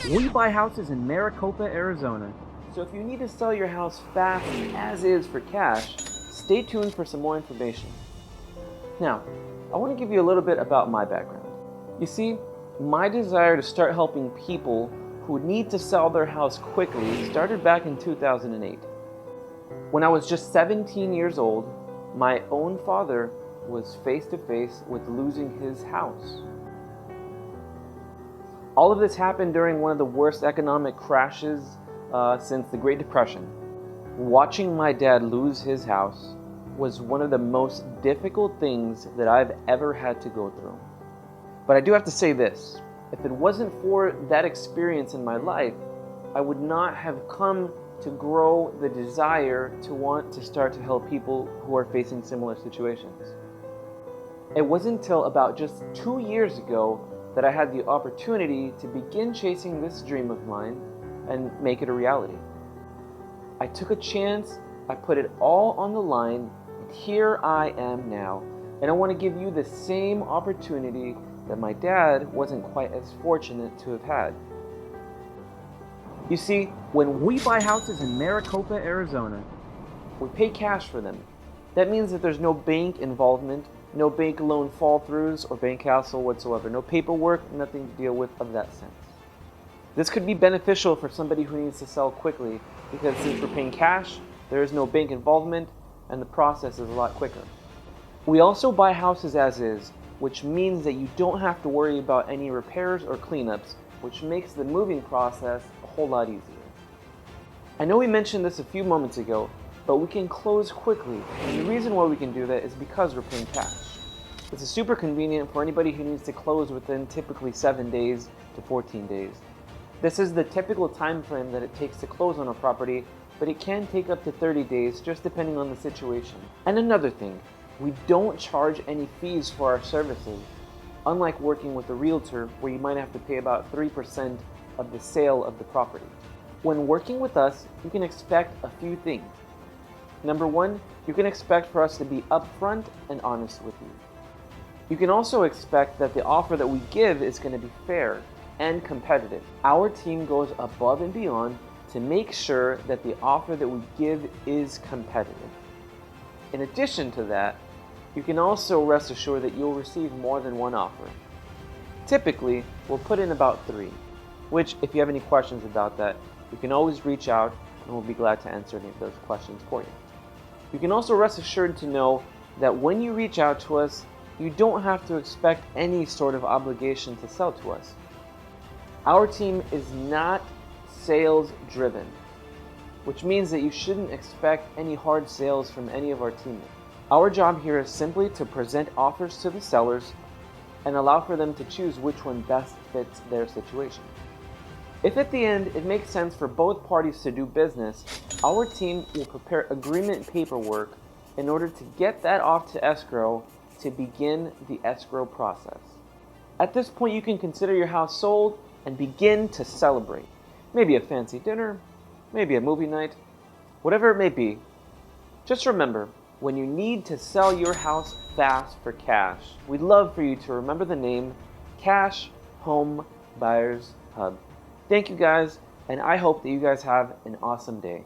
We buy houses in Maricopa, Arizona. So if you need to sell your house fast as is for cash, stay tuned for some more information. Now, I want to give you a little bit about my background. You see, my desire to start helping people who need to sell their house quickly started back in 2008. When I was just 17 years old, my own father was face to face with losing his house. All of this happened during one of the worst economic crashes since the Great Depression. Watching my dad lose his house was one of the most difficult things that I've ever had to go through. But I do have to say this, if it wasn't for that experience in my life, I would not have come to grow the desire to want to start to help people who are facing similar situations. It wasn't until about just 2 years ago that I had the opportunity to begin chasing this dream of mine and make it a reality. I took a chance, I put it all on the line, and here I am now. And I want to give you the same opportunity that my dad wasn't quite as fortunate to have had. You see, when we buy houses in Maricopa, Arizona, we pay cash for them. That means that there's no bank involvement, no bank loan fall-throughs or bank hassle whatsoever, no paperwork, nothing to deal with of that sense. This could be beneficial for somebody who needs to sell quickly because since we're paying cash, there is no bank involvement and the process is a lot quicker. We also buy houses as is, which means that you don't have to worry about any repairs or cleanups, which makes the moving process a whole lot easier. I know we mentioned this a few moments ago, but we can close quickly, and the reason why we can do that is because we're paying cash. This is super convenient for anybody who needs to close within typically 7 days to 14 days. This is the typical time frame that it takes to close on a property, but it can take up to 30 days just depending on the situation. And another thing, we don't charge any fees for our services, unlike working with a realtor where you might have to pay about 3% of the sale of the property. When working with us, you can expect a few things. Number one, you can expect for us to be upfront and honest with you. You can also expect that the offer that we give is going to be fair and competitive. Our team goes above and beyond to make sure that the offer that we give is competitive. In addition to that, you can also rest assured that you'll receive more than one offer. Typically, we'll put in about 3, which if you have any questions about that, you can always reach out and we'll be glad to answer any of those questions for you. You can also rest assured to know that when you reach out to us, you don't have to expect any sort of obligation to sell to us. Our team is not sales driven, which means that you shouldn't expect any hard sales from any of our teammates. Our job here is simply to present offers to the sellers and allow for them to choose which one best fits their situation. If at the end it makes sense for both parties to do business, our team will prepare agreement paperwork in order to get that off to escrow to begin the escrow process. At this point, you can consider your house sold and begin to celebrate. Maybe a fancy dinner, maybe a movie night, whatever it may be. Just remember, when you need to sell your house fast for cash, we'd love for you to remember the name Cash Home Buyers Hub. Thank you guys, and I hope that you guys have an awesome day.